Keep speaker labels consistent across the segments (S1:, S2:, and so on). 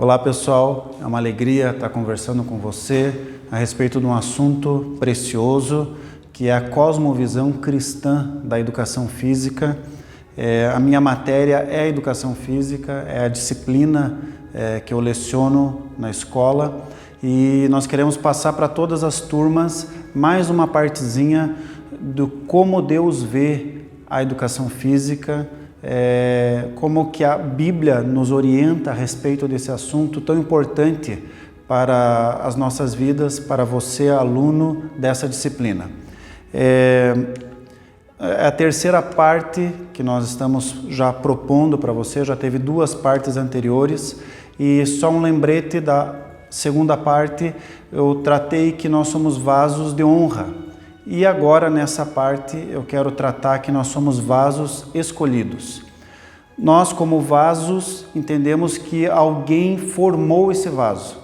S1: Olá pessoal, é uma alegria estar conversando com você a respeito de um assunto precioso que é a cosmovisão cristã da educação física. A minha matéria é a educação física, é a disciplina que eu leciono na escola e nós queremos passar para todas as turmas mais uma partezinha do como Deus vê a educação física, como que a Bíblia nos orienta a respeito desse assunto tão importante para as nossas vidas, para você, aluno dessa disciplina. É a terceira parte que nós estamos já propondo para você, já teve duas partes anteriores e só um lembrete da segunda parte, eu tratei que nós somos vasos de honra. E agora, nessa parte, eu quero tratar que nós somos vasos escolhidos. Nós, como vasos, entendemos que alguém formou esse vaso.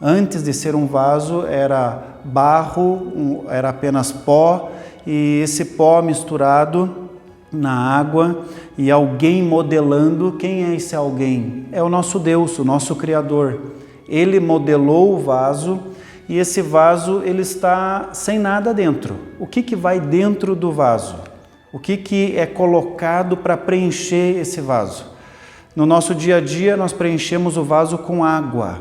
S1: Antes de ser um vaso, era barro, era apenas pó, e esse pó misturado na água, e alguém modelando. Quem é esse alguém? É o nosso Deus, o nosso Criador. Ele modelou o vaso, e esse vaso ele está sem nada dentro. O que vai dentro do vaso? O que é colocado para preencher esse vaso? No nosso dia a dia nós preenchemos o vaso com água.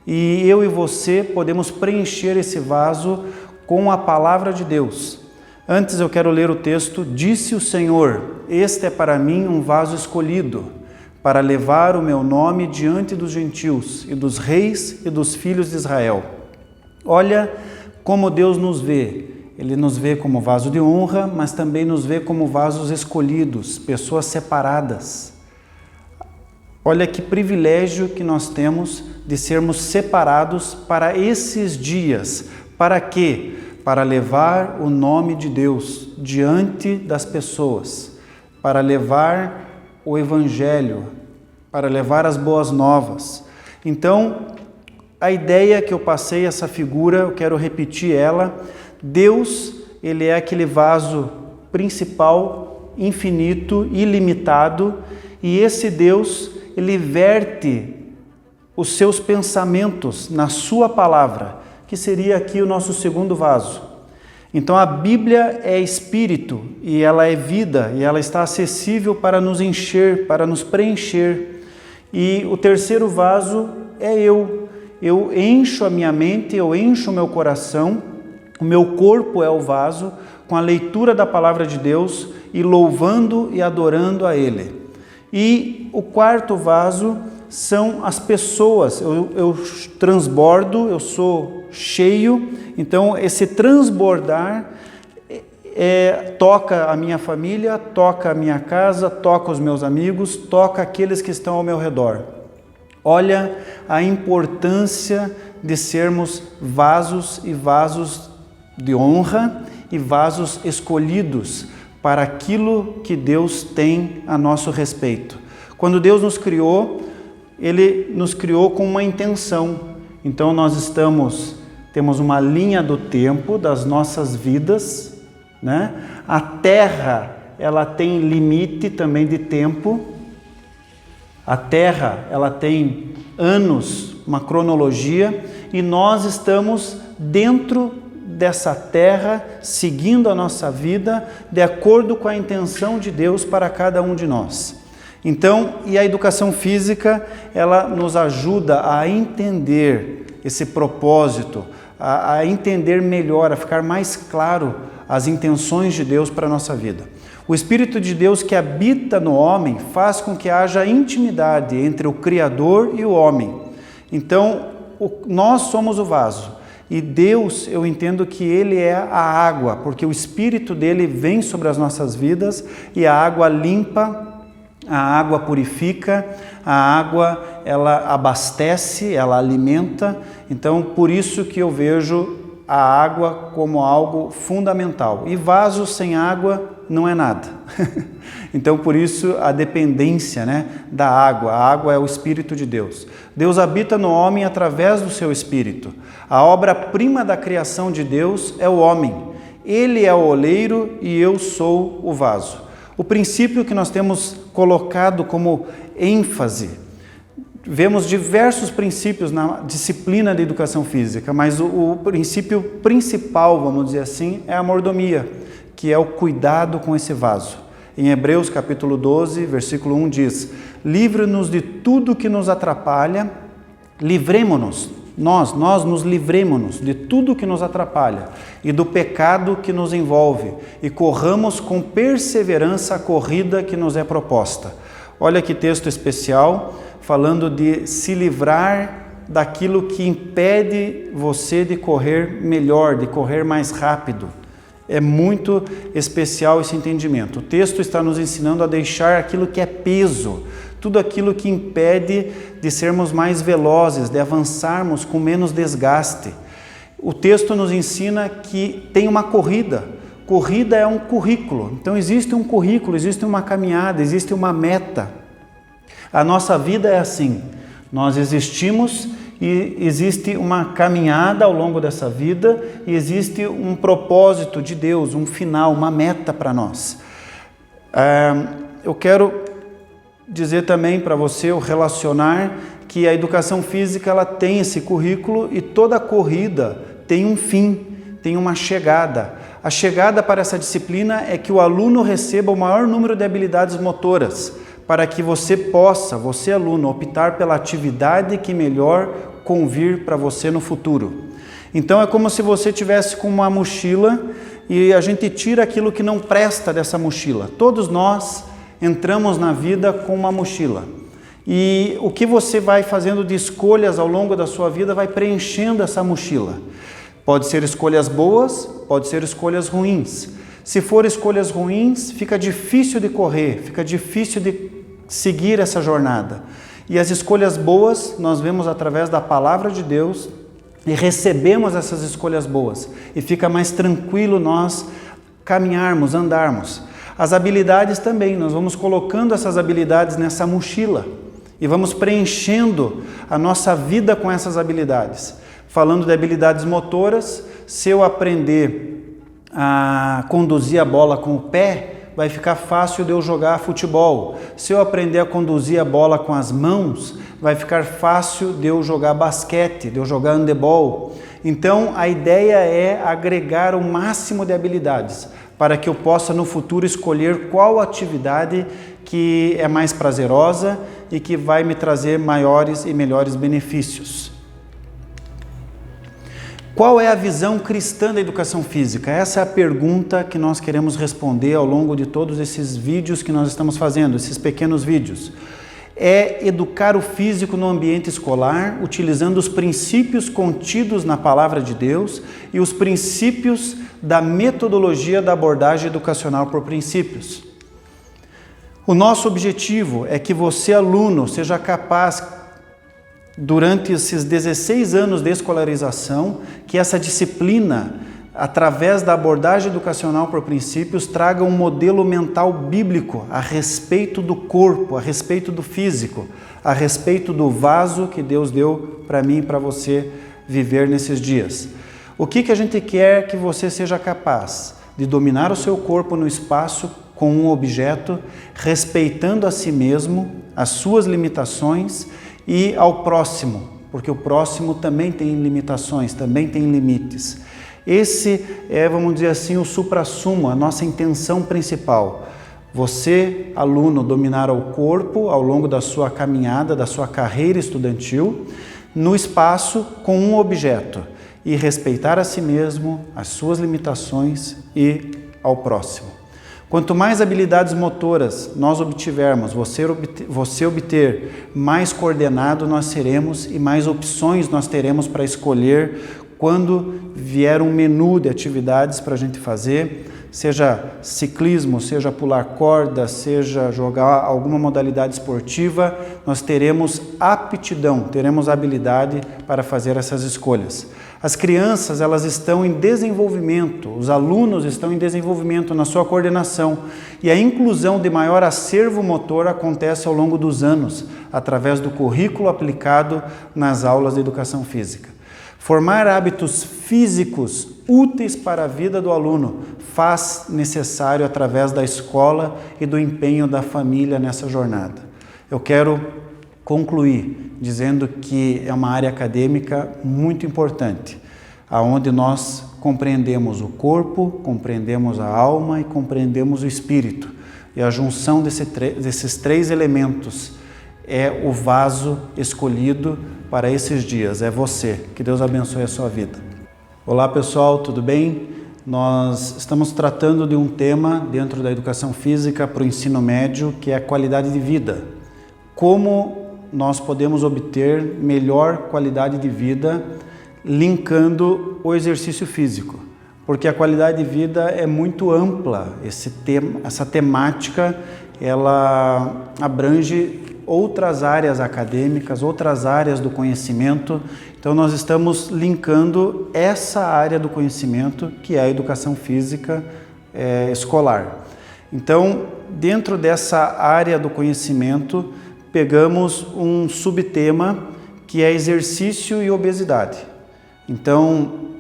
S1: E eu e você podemos preencher esse vaso com a palavra de Deus. Antes eu quero ler o texto. Disse o Senhor: este é para mim um vaso escolhido, para levar o meu nome diante dos gentios e dos reis e dos filhos de Israel. Olha como Deus nos vê. Ele nos vê como vaso de honra, mas também nos vê como vasos escolhidos, pessoas separadas. Olha que privilégio que nós temos de sermos separados para esses dias. Para quê? Para levar o nome de Deus diante das pessoas, para levar o Evangelho, para levar as boas novas. Então, a ideia que eu passei, essa figura, eu quero repetir ela. Deus, ele é aquele vaso principal, infinito, ilimitado, e esse Deus, ele verte os seus pensamentos na sua palavra, que seria aqui o nosso segundo vaso. Então a Bíblia é espírito, e ela é vida, e ela está acessível para nos encher, para nos preencher. E o terceiro vaso é eu. Eu encho a minha mente, eu encho o meu coração, o meu corpo é o vaso, com a leitura da palavra de Deus e louvando e adorando a Ele. E o quarto vaso são as pessoas. Eu transbordo, eu sou cheio, então esse transbordar toca a minha família, toca a minha casa, toca os meus amigos, toca aqueles que estão ao meu redor. Olha a importância de sermos vasos e vasos de honra e vasos escolhidos para aquilo que Deus tem a nosso respeito. Quando Deus nos criou, Ele nos criou com uma intenção. Então nós temos uma linha do tempo das nossas vidas, né? A Terra, ela tem limite também de tempo. A Terra, ela tem anos, uma cronologia, e nós estamos dentro dessa Terra, seguindo a nossa vida, de acordo com a intenção de Deus para cada um de nós. Então, e a educação física, ela nos ajuda a entender esse propósito, a entender melhor, a ficar mais claro as intenções de Deus para a nossa vida. O Espírito de Deus que habita no homem faz com que haja intimidade entre o Criador e o homem. Então, nós somos o vaso. E Deus, eu entendo que Ele é a água, porque o Espírito dele vem sobre as nossas vidas e a água limpa, a água purifica, a água ela abastece, ela alimenta. Então, por isso que eu vejo a água como algo fundamental. E vaso sem água não é nada. Então, por isso, a dependência, né, da água. A água é o Espírito de Deus. Deus habita no homem através do seu Espírito. A obra-prima da criação de Deus é o homem. Ele é o oleiro e eu sou o vaso. O princípio que nós temos colocado como ênfase vemos diversos princípios na disciplina de educação física, mas o princípio principal, vamos dizer assim, é a mordomia, que é o cuidado com esse vaso. Em Hebreus capítulo 12, versículo 1 diz: livre-nos de tudo que nos atrapalha, livremo-nos, nós nos livremo-nos de tudo que nos atrapalha e do pecado que nos envolve e corramos com perseverança a corrida que nos é proposta. Olha que texto especial, falando de se livrar daquilo que impede você de correr melhor, de correr mais rápido. É muito especial esse entendimento. O texto está nos ensinando a deixar aquilo que é peso, tudo aquilo que impede de sermos mais velozes, de avançarmos com menos desgaste. O texto nos ensina que tem uma corrida. Corrida é um currículo. Então existe um currículo, existe uma caminhada, existe uma meta. A nossa vida é assim. Nós existimos e existe uma caminhada ao longo dessa vida e existe um propósito de Deus, um final, uma meta para nós. Eu quero dizer também para você, o relacionar, que a educação física ela tem esse currículo e toda corrida tem um fim, tem uma chegada. A chegada para essa disciplina é que o aluno receba o maior número de habilidades motoras, para que você possa, você aluno, optar pela atividade que melhor convir para você no futuro. Então é como se você tivesse com uma mochila e a gente tira aquilo que não presta dessa mochila. Todos nós entramos na vida com uma mochila. E o que você vai fazendo de escolhas ao longo da sua vida vai preenchendo essa mochila. Pode ser escolhas boas, pode ser escolhas ruins. Se for escolhas ruins, fica difícil de correr, fica difícil de seguir essa jornada. E as escolhas boas nós vemos através da palavra de Deus e recebemos essas escolhas boas. E fica mais tranquilo nós caminharmos, andarmos. As habilidades também, nós vamos colocando essas habilidades nessa mochila e vamos preenchendo a nossa vida com essas habilidades. Falando de habilidades motoras, se eu aprender a conduzir a bola com o pé, vai ficar fácil de eu jogar futebol. Se eu aprender a conduzir a bola com as mãos, vai ficar fácil de eu jogar basquete, de eu jogar handebol. Então, a ideia é agregar o máximo de habilidades para que eu possa no futuro escolher qual atividade que é mais prazerosa e que vai me trazer maiores e melhores benefícios. Qual é a visão cristã da educação física? Essa é a pergunta que nós queremos responder ao longo de todos esses vídeos que nós estamos fazendo, esses pequenos vídeos. É educar o físico no ambiente escolar, utilizando os princípios contidos na Palavra de Deus e os princípios da metodologia da abordagem educacional por princípios. O nosso objetivo é que você, aluno, seja capaz, durante esses 16 anos de escolarização, que essa disciplina, através da abordagem educacional por princípios, traga um modelo mental bíblico a respeito do corpo, a respeito do físico, a respeito do vaso que Deus deu para mim e para você viver nesses dias. O que a gente quer que você seja capaz de dominar o seu corpo no espaço com um objeto, respeitando a si mesmo, as suas limitações e ao próximo, porque o próximo também tem limitações, também tem limites. Esse é, vamos dizer assim, o suprassumo, a nossa intenção principal. Você, aluno, dominar o corpo ao longo da sua caminhada, da sua carreira estudantil, no espaço com um objeto e respeitar a si mesmo, as suas limitações e ao próximo. Quanto mais habilidades motoras nós obtivermos, você obter, mais coordenado nós seremos e mais opções nós teremos para escolher quando vier um menu de atividades para a gente fazer, seja ciclismo, seja pular corda, seja jogar alguma modalidade esportiva, nós teremos aptidão, teremos habilidade para fazer essas escolhas. As crianças, elas estão em desenvolvimento, os alunos estão em desenvolvimento na sua coordenação e a inclusão de maior acervo motor acontece ao longo dos anos, através do currículo aplicado nas aulas de educação física. Formar hábitos físicos úteis para a vida do aluno faz necessário através da escola e do empenho da família nessa jornada. Eu quero concluir dizendo que é uma área acadêmica muito importante, aonde nós compreendemos o corpo, compreendemos a alma e compreendemos o espírito. E a junção desses três elementos é o vaso escolhido para esses dias, é você. Que Deus abençoe a sua vida. Olá pessoal, tudo bem? Nós estamos tratando de um tema dentro da educação física para o ensino médio, que é a qualidade de vida. Como nós podemos obter melhor qualidade de vida linkando o exercício físico, porque a qualidade de vida é muito ampla. Essa temática ela abrange outras áreas acadêmicas, outras áreas do conhecimento. Então nós estamos linkando essa área do conhecimento, que é a educação física escolar. Então, dentro dessa área do conhecimento, pegamos um subtema que é exercício e obesidade. Então,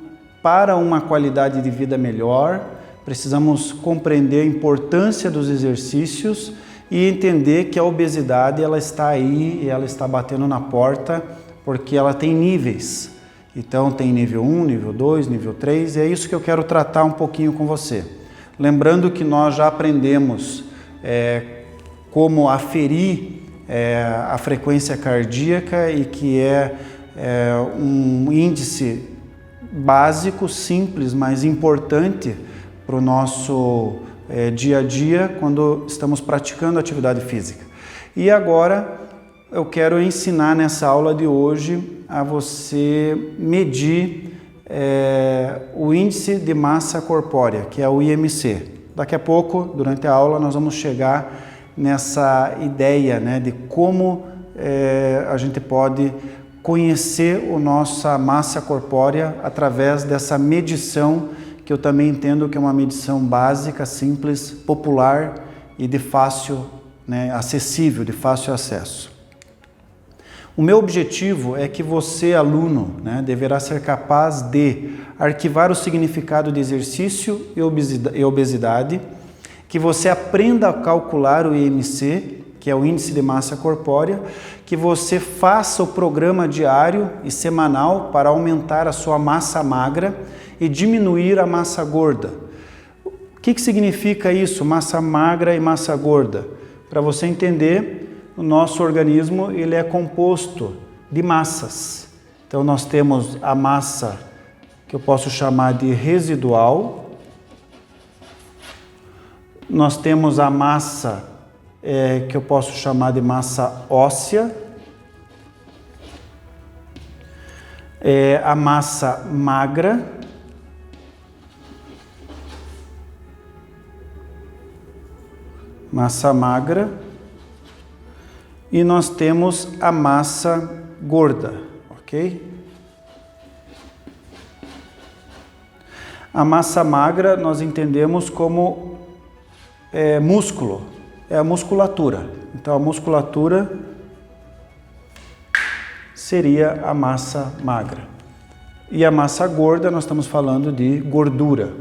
S1: para uma qualidade de vida melhor, precisamos compreender a importância dos exercícios e entender que a obesidade ela está aí e ela está batendo na porta, porque ela tem níveis. Então, tem nível 1, nível 2, nível 3, e é isso que eu quero tratar um pouquinho com você. Lembrando que nós já aprendemos como aferir a frequência cardíaca e que é um índice básico, simples, mas importante para o nosso dia a dia quando estamos praticando atividade física. E agora eu quero ensinar nessa aula de hoje a você medir o índice de massa corpórea, que é o IMC. Daqui a pouco, durante a aula, nós vamos chegar nessa ideia, de como a gente pode conhecer a nossa massa corpórea através dessa medição, que eu também entendo que é uma medição básica, simples, popular e de fácil, acessível, de fácil acesso. O meu objetivo é que você, aluno, deverá ser capaz de arquivar o significado de exercício e obesidade, que você aprenda a calcular o IMC, que é o índice de massa corpórea, que você faça o programa diário e semanal para aumentar a sua massa magra e diminuir a massa gorda. O que significa isso, massa magra e massa gorda? Para você entender, o nosso organismo ele é composto de massas. Então nós temos a massa que eu posso chamar de residual, nós temos a massa que eu posso chamar de massa óssea, a massa magra, e nós temos a massa gorda, ok? A massa magra nós entendemos como músculo, é a musculatura. Então a musculatura seria a massa magra. E a massa gorda nós estamos falando de gordura.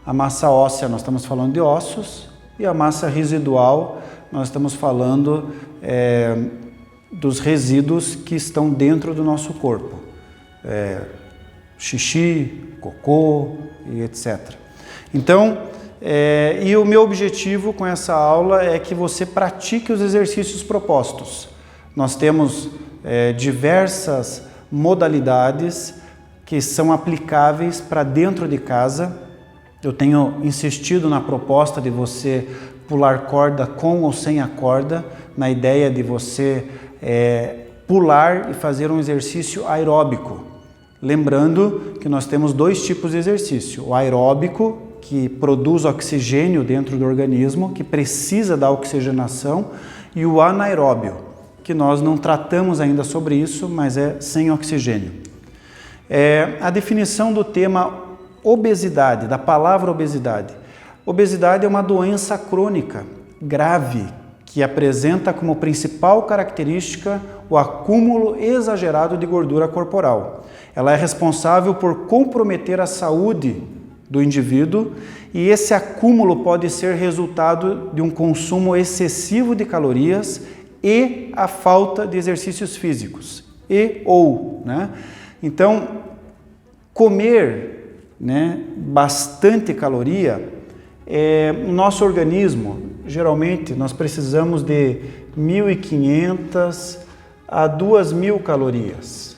S1: A massa óssea nós estamos falando de ossos. E a massa residual nós estamos falando dos resíduos que estão dentro do nosso corpo. Xixi, cocô e etc. Então, e o meu objetivo com essa aula é que você pratique os exercícios propostos. Nós temos diversas modalidades que são aplicáveis para dentro de casa. Eu tenho insistido na proposta de você pular corda com ou sem a corda, na ideia de você pular e fazer um exercício aeróbico. Lembrando que nós temos dois tipos de exercício: o aeróbico, que produz oxigênio dentro do organismo, que precisa da oxigenação, e o anaeróbio, que nós não tratamos ainda sobre isso, mas é sem oxigênio. A definição do tema obesidade, da palavra obesidade. Obesidade é uma doença crônica, grave, que apresenta como principal característica o acúmulo exagerado de gordura corporal. Ela é responsável por comprometer a saúde do indivíduo e esse acúmulo pode ser resultado de um consumo excessivo de calorias e a falta de exercícios físicos, né? Então, comer, né, bastante caloria, no nosso organismo, geralmente nós precisamos de 1.500 a 2.000 calorias.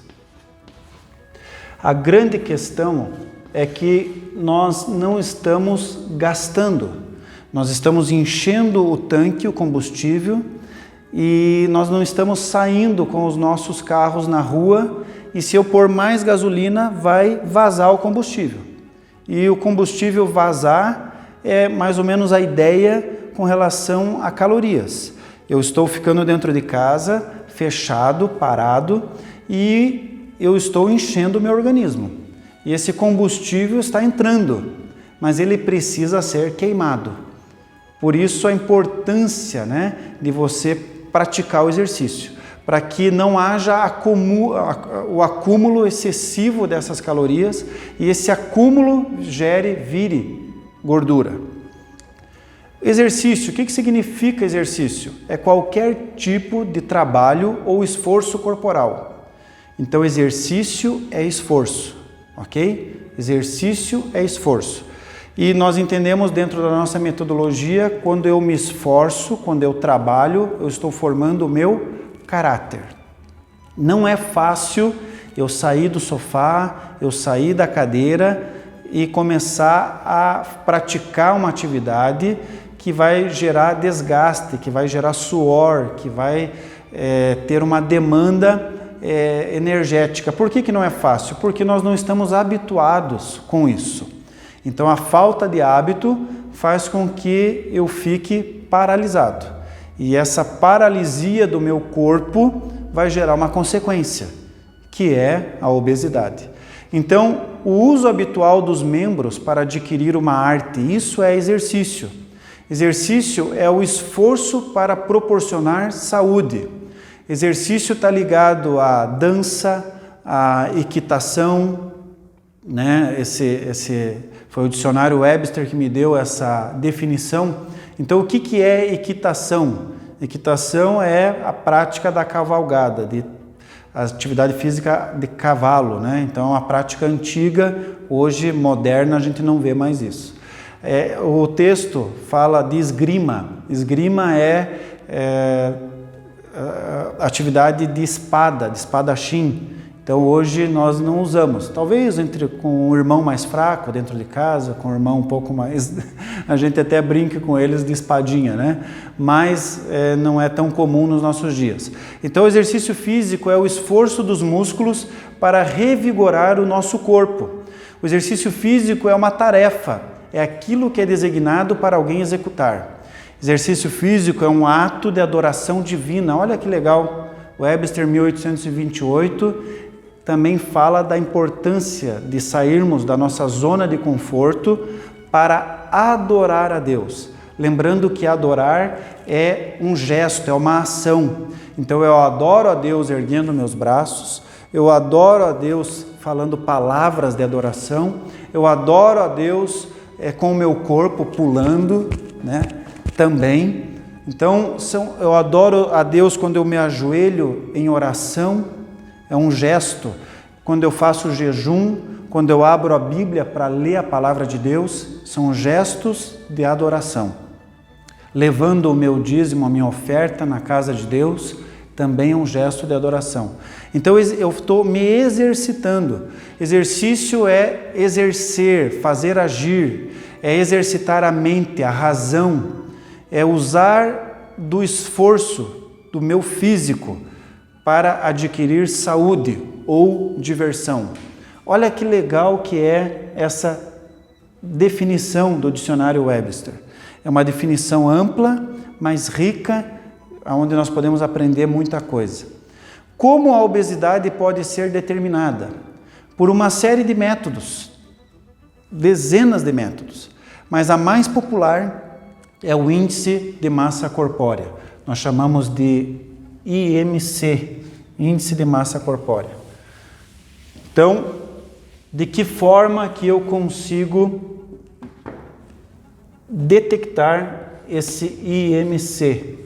S1: A grande questão é que nós não estamos gastando, nós estamos enchendo o tanque, o combustível, e nós não estamos saindo com os nossos carros na rua, e se eu pôr mais gasolina, vai vazar o combustível. E o combustível vazar é mais ou menos a ideia com relação a calorias. Eu estou ficando dentro de casa, fechado, parado, e eu estou enchendo o meu organismo. E esse combustível está entrando, mas ele precisa ser queimado. Por isso a importância, né, de você praticar o exercício, para que não haja o acúmulo excessivo dessas calorias e esse acúmulo vire gordura. Exercício, o que significa exercício? É qualquer tipo de trabalho ou esforço corporal. Então, exercício é esforço, ok? Exercício é esforço. E nós entendemos dentro da nossa metodologia, quando eu me esforço, quando eu trabalho, eu estou formando o meu caráter. Não é fácil eu sair do sofá, eu sair da cadeira e começar a praticar uma atividade que vai gerar desgaste, que vai gerar suor, que vai ter uma demanda energética. Por que não é fácil? Porque nós não estamos habituados com isso. Então a falta de hábito faz com que eu fique paralisado. E essa paralisia do meu corpo vai gerar uma consequência, que é a obesidade. Então, o uso habitual dos membros para adquirir uma arte, isso é exercício. Exercício é o esforço para proporcionar saúde. Exercício está ligado à dança, à equitação, né? Esse foi o dicionário Webster que me deu essa definição. Então, o que é equitação? Equitação é a prática da cavalgada, a atividade física de cavalo, né? Então, é uma prática antiga, hoje moderna a gente não vê mais isso. O texto fala de esgrima. Esgrima é atividade de espadachim. Então hoje nós não usamos, talvez com o irmão mais fraco dentro de casa, com o irmão um pouco mais, a gente até brinca com eles de espadinha, né? Mas não é tão comum nos nossos dias. Então o exercício físico é o esforço dos músculos para revigorar o nosso corpo. O exercício físico é uma tarefa, é aquilo que é designado para alguém executar. Exercício físico é um ato de adoração divina. Olha que legal, Webster 1828 também fala da importância de sairmos da nossa zona de conforto para adorar a Deus. Lembrando que adorar é um gesto, é uma ação. Então eu adoro a Deus erguendo meus braços, eu adoro a Deus falando palavras de adoração, eu adoro a Deus com o meu corpo pulando, né? Também. Então eu adoro a Deus quando eu me ajoelho em oração, é um gesto. Quando eu faço jejum, quando eu abro a Bíblia para ler a palavra de Deus, são gestos de adoração. Levando o meu dízimo, a minha oferta na casa de Deus, também é um gesto de adoração. Então eu estou me exercitando. Exercício é exercer, fazer agir, é exercitar a mente, a razão, é usar do esforço do meu físico para adquirir saúde ou diversão. Olha que legal que é essa definição do dicionário Webster. É uma definição ampla, mas rica, onde nós podemos aprender muita coisa. Como a obesidade pode ser determinada? Por uma série de métodos, dezenas de métodos, mas a mais popular é o índice de massa corpórea. Nós chamamos de IMC, índice de massa corpórea. Então, de que forma que eu consigo detectar esse IMC?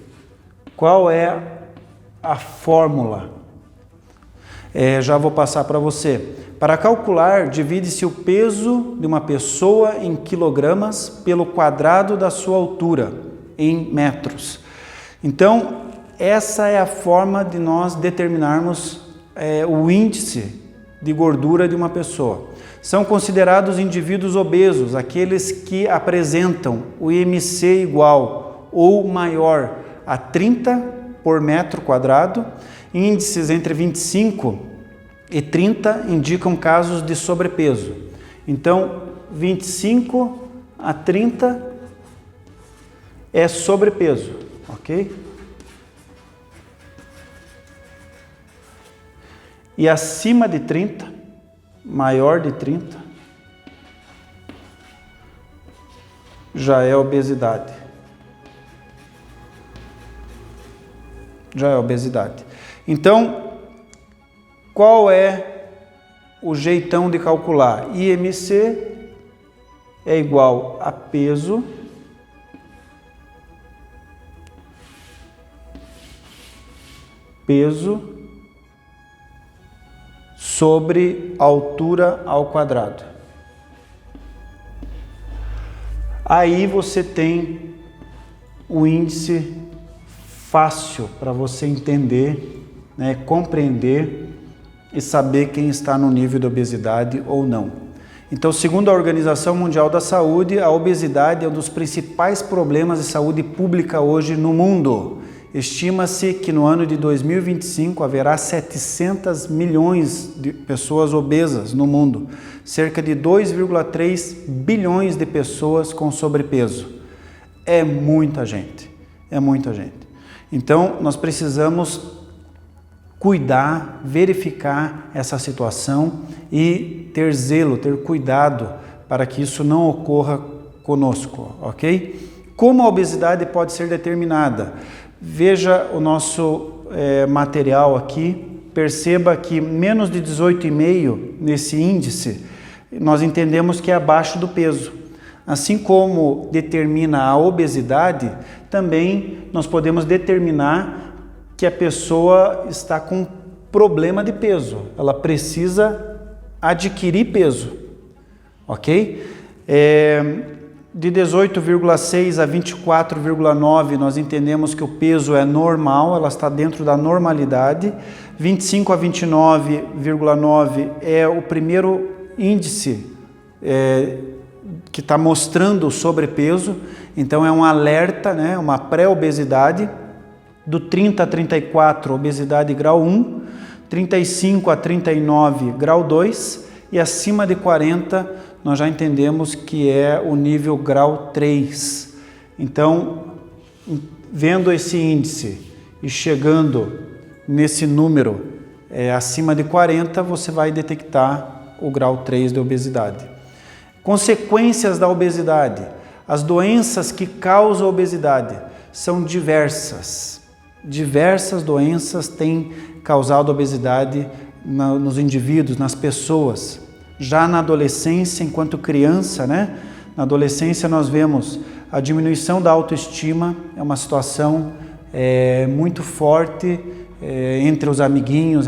S1: Qual é a fórmula. Já vou passar para você. Para calcular, divide-se o peso de uma pessoa em quilogramas pelo quadrado da sua altura, em metros. Então, essa é a forma de nós determinarmos o índice de gordura de uma pessoa. São considerados indivíduos obesos aqueles que apresentam o IMC igual ou maior a 30 por metro quadrado. Índices entre 25 e 30 indicam casos de sobrepeso. Então, 25 a 30 é sobrepeso, ok? E acima de 30, maior de 30, já é obesidade. Já é obesidade. Então, qual é o jeitão de calcular? IMC é igual a peso sobre altura ao quadrado. Aí você tem o índice fácil para você entender, né, compreender e saber quem está no nível de obesidade ou não. Então, segundo a Organização Mundial da Saúde, a obesidade é um dos principais problemas de saúde pública hoje no mundo. Estima-se que no ano de 2025 haverá 700 milhões de pessoas obesas no mundo, cerca de 2,3 bilhões de pessoas com sobrepeso. É muita gente, é muita gente. Então, nós precisamos cuidar, verificar essa situação e ter zelo, ter cuidado para que isso não ocorra conosco, ok? Como a obesidade pode ser determinada? Veja o nosso material aqui, perceba que menos de 18,5 nesse índice, nós entendemos que é abaixo do peso. Assim como determina a obesidade, também nós podemos determinar que a pessoa está com problema de peso, ela precisa adquirir peso, ok? De 18,6 a 24,9 nós entendemos que o peso é normal, ela está dentro da normalidade. 25 a 29,9 é o primeiro índice que está mostrando o sobrepeso, então é um alerta, né, uma pré-obesidade. Do 30 a 34, obesidade grau 1, 35 a 39, grau 2, e acima de 40, nós já entendemos que é o nível grau 3. Então, vendo esse índice e chegando nesse número acima de 40, você vai detectar o grau 3 de obesidade. Consequências da obesidade. As doenças que causam a obesidade são diversas. Diversas doenças têm causado obesidade nos indivíduos, nas pessoas. Já na adolescência, enquanto criança, né? Na adolescência nós vemos a diminuição da autoestima, é uma situação muito forte entre os amiguinhos,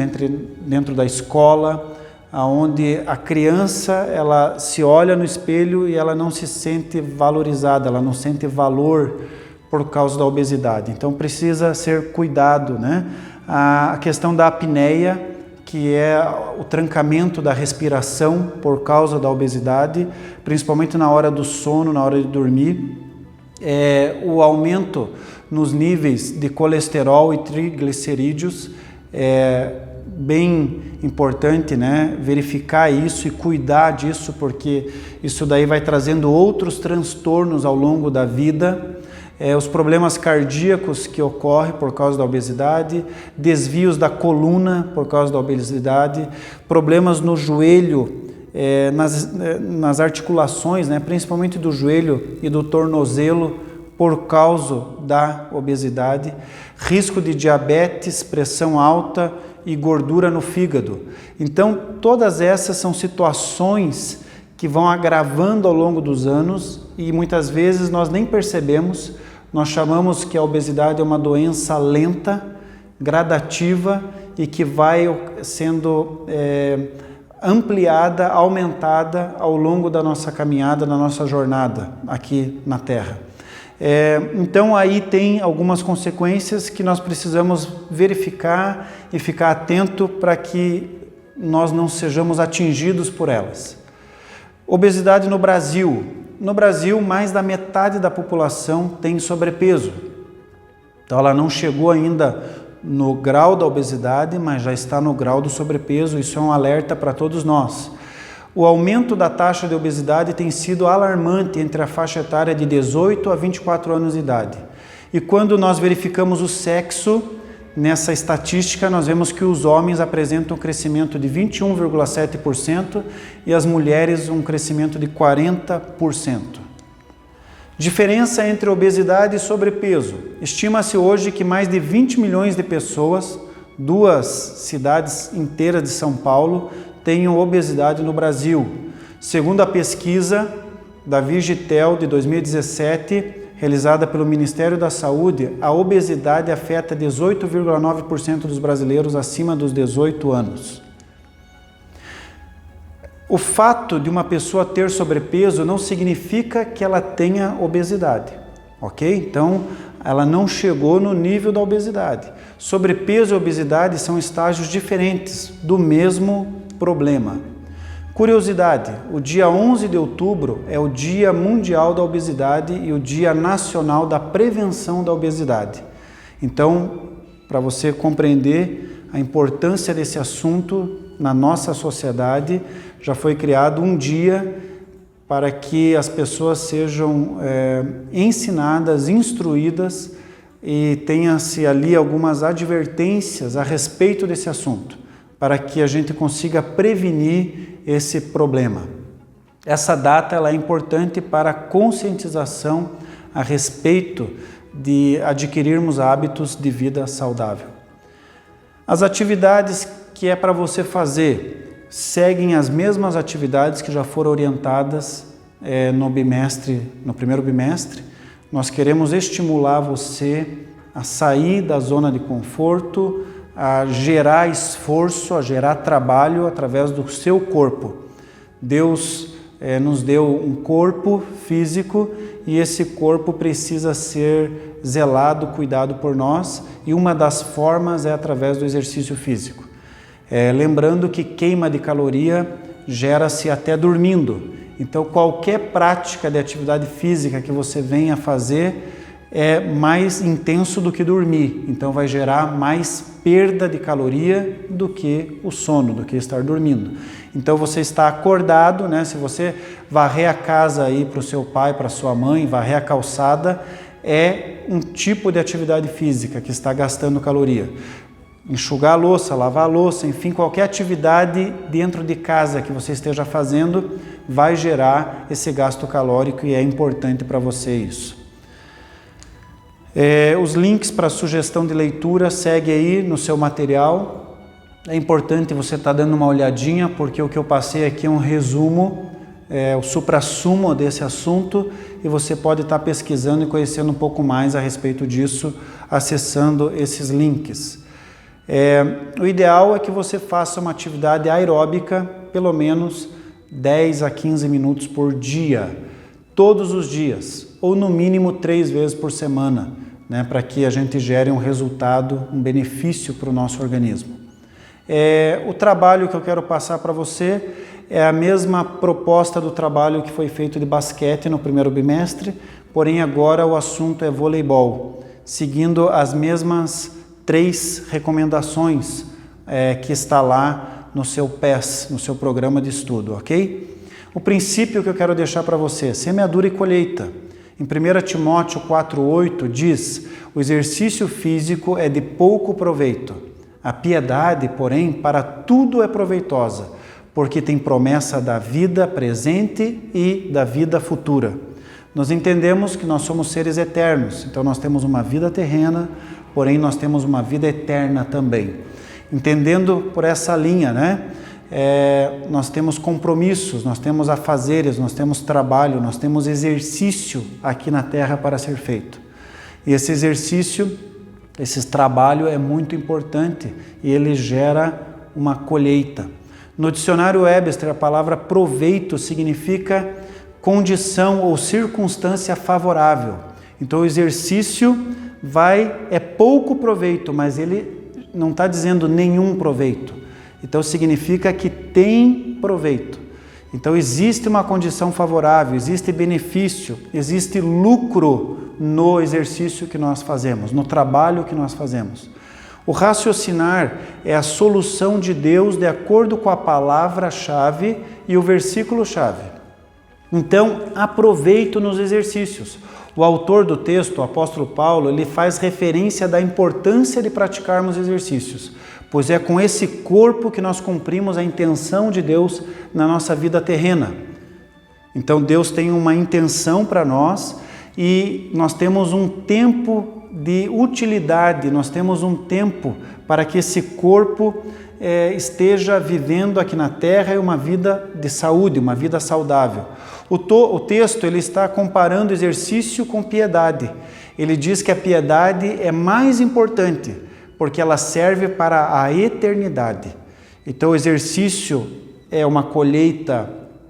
S1: dentro da escola, onde a criança ela se olha no espelho e ela não se sente valorizada, ela não sente valor por causa da obesidade. Então precisa ser cuidado, né? A questão da apneia, que é o trancamento da respiração por causa da obesidade, principalmente na hora do sono, na hora de dormir. O aumento nos níveis de colesterol e triglicerídeos é bem importante, né? Verificar isso e cuidar disso, porque isso daí vai trazendo outros transtornos ao longo da vida. Os problemas cardíacos que ocorrem por causa da obesidade, desvios da coluna por causa da obesidade, problemas no joelho, nas articulações, né, principalmente do joelho e do tornozelo por causa da obesidade, risco de diabetes, pressão alta e gordura no fígado. Então, todas essas são situações que vão agravando ao longo dos anos e muitas vezes nós nem percebemos. Nós chamamos que a obesidade é uma doença lenta, gradativa e que vai sendo ampliada, aumentada ao longo da nossa caminhada, da nossa jornada aqui na Terra. Então aí tem algumas consequências que nós precisamos verificar e ficar atento para que nós não sejamos atingidos por elas. Obesidade no Brasil. No Brasil, mais da metade da população tem sobrepeso. Então ela não chegou ainda no grau da obesidade, mas já está no grau do sobrepeso. Isso é um alerta para todos nós. O aumento da taxa de obesidade tem sido alarmante entre a faixa etária de 18 a 24 anos de idade. E quando nós verificamos o sexo, nessa estatística nós vemos que os homens apresentam um crescimento de 21,7% e as mulheres um crescimento de 40%. Diferença entre obesidade e sobrepeso. Estima-se hoje que mais de 20 milhões de pessoas, 2 cidades inteiras de São Paulo, tenham obesidade no Brasil. Segundo a pesquisa da Vigitel de 2017, realizada pelo Ministério da Saúde, a obesidade afeta 18,9% dos brasileiros acima dos 18 anos. O fato de uma pessoa ter sobrepeso não significa que ela tenha obesidade, ok? Então, ela não chegou no nível da obesidade. Sobrepeso e obesidade são estágios diferentes do mesmo problema. Curiosidade, o dia 11 de outubro é o Dia Mundial da Obesidade e o Dia Nacional da Prevenção da Obesidade. Então, para você compreender a importância desse assunto na nossa sociedade, já foi criado um dia para que as pessoas sejam ensinadas, instruídas e tenha-se ali algumas advertências a respeito desse assunto, para que a gente consiga prevenir esse problema. Essa data ela é importante para a conscientização a respeito de adquirirmos hábitos de vida saudável. As atividades que é para você fazer seguem as mesmas atividades que já foram orientadas no primeiro bimestre. Nós queremos estimular você a sair da zona de conforto, a gerar esforço, a gerar trabalho através do seu corpo. Deus nos deu um corpo físico e esse corpo precisa ser zelado, cuidado por nós, e uma das formas é através do exercício físico. Lembrando que queima de caloria gera-se até dormindo. Então qualquer prática de atividade física que você venha fazer é mais intenso do que dormir, então vai gerar mais perda de caloria do que o sono, do que estar dormindo. Então você está acordado, né? Se você varrer a casa aí para o seu pai, para sua mãe, varrer a calçada, é um tipo de atividade física que está gastando caloria. Enxugar a louça, lavar a louça, enfim, qualquer atividade dentro de casa que você esteja fazendo vai gerar esse gasto calórico e é importante para você isso. Os links para sugestão de leitura segue aí no seu material. É importante você estar dando uma olhadinha, porque o que eu passei aqui é um resumo, o suprassumo desse assunto, e você pode estar pesquisando e conhecendo um pouco mais a respeito disso, acessando esses links. O ideal é que você faça uma atividade aeróbica, pelo menos 10 a 15 minutos por dia, todos os dias, ou no mínimo 3 vezes por semana, né, para que a gente gere um resultado, um benefício para o nosso organismo. O trabalho que eu quero passar para você é a mesma proposta do trabalho que foi feito de basquete no primeiro bimestre, porém agora o assunto é voleibol, seguindo as mesmas 3 recomendações que está lá no seu PES, no seu programa de estudo, ok? O princípio que eu quero deixar para você, semeadura e colheita. Em 1 Timóteo 4,8 diz: o exercício físico é de pouco proveito. A piedade, porém, para tudo é proveitosa, porque tem promessa da vida presente e da vida futura. Nós entendemos que nós somos seres eternos, então nós temos uma vida terrena, porém nós temos uma vida eterna também. Entendendo por essa linha, né? Nós temos compromissos, nós temos afazeres, nós temos trabalho, nós temos exercício aqui na Terra para ser feito. E esse exercício Esse trabalho é muito importante e ele gera uma colheita. No dicionário Webster, a palavra proveito significa condição ou circunstância favorável. Então o exercício é pouco proveito, mas ele não está dizendo nenhum proveito. Então significa que tem proveito. Então existe uma condição favorável, existe benefício, existe lucro no exercício que nós fazemos, no trabalho que nós fazemos. O raciocinar é a solução de Deus de acordo com a palavra-chave e o versículo-chave. Então, aproveito nos exercícios. O autor do texto, o apóstolo Paulo, ele faz referência da importância de praticarmos exercícios, pois é com esse corpo que nós cumprimos a intenção de Deus na nossa vida terrena. Então Deus tem uma intenção para nós e nós temos um tempo de utilidade, nós temos um tempo para que esse corpo esteja vivendo aqui na terra uma vida de saúde, uma vida saudável. O texto ele está comparando exercício com piedade. Ele diz que a piedade é mais importante, porque ela serve para a eternidade. Então o exercício é uma colheita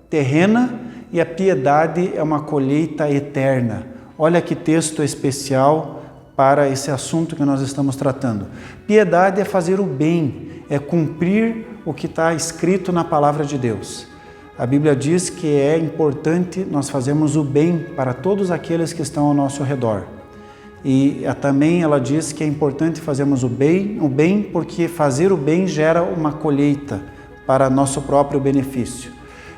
S1: terrena e a piedade é uma colheita eterna. Olha que texto especial para esse assunto que nós estamos tratando. Piedade é fazer o bem, é cumprir o que está escrito na palavra de Deus. A Bíblia diz que é importante nós fazermos o bem para todos aqueles que estão ao nosso redor. E também ela diz que é importante fazermos o bem porque fazer o bem gera uma colheita para nosso próprio benefício.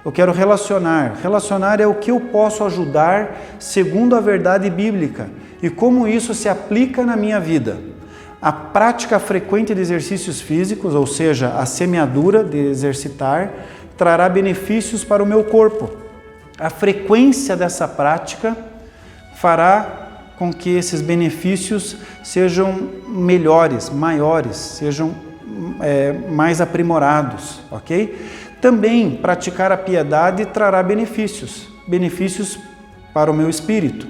S1: Eu quero relacionar. Relacionar é o que eu posso ajudar segundo a verdade bíblica e como isso se aplica na minha vida. A prática frequente de exercícios físicos, ou seja, a semeadura de exercitar, trará benefícios para o meu corpo. A frequência dessa prática fará com que esses benefícios sejam melhores, maiores, sejam mais aprimorados, ok? Também praticar a piedade trará benefícios para o meu espírito.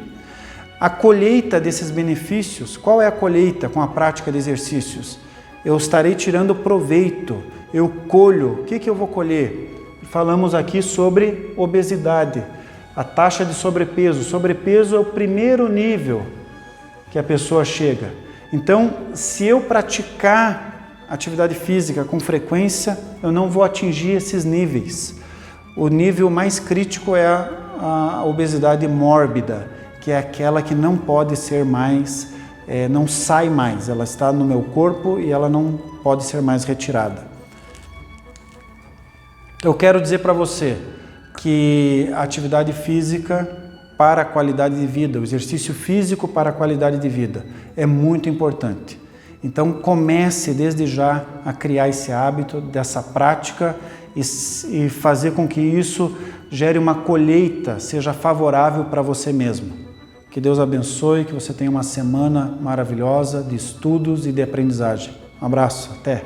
S1: A colheita desses benefícios, qual é a colheita com a prática de exercícios? Eu estarei tirando proveito, eu colho. O que eu vou colher? Falamos aqui sobre obesidade, a taxa de sobrepeso. Sobrepeso é o primeiro nível que a pessoa chega. Então, se eu praticar atividade física com frequência, eu não vou atingir esses níveis. O nível mais crítico é a obesidade mórbida, que é aquela que não pode ser mais, não sai mais. Ela está no meu corpo e ela não pode ser mais retirada. Eu quero dizer para você que a atividade física para a qualidade de vida, o exercício físico para a qualidade de vida é muito importante. Então comece desde já a criar esse hábito dessa prática e fazer com que isso gere uma colheita, seja favorável para você mesmo. Que Deus abençoe, que você tenha uma semana maravilhosa de estudos e de aprendizagem. Um abraço, até!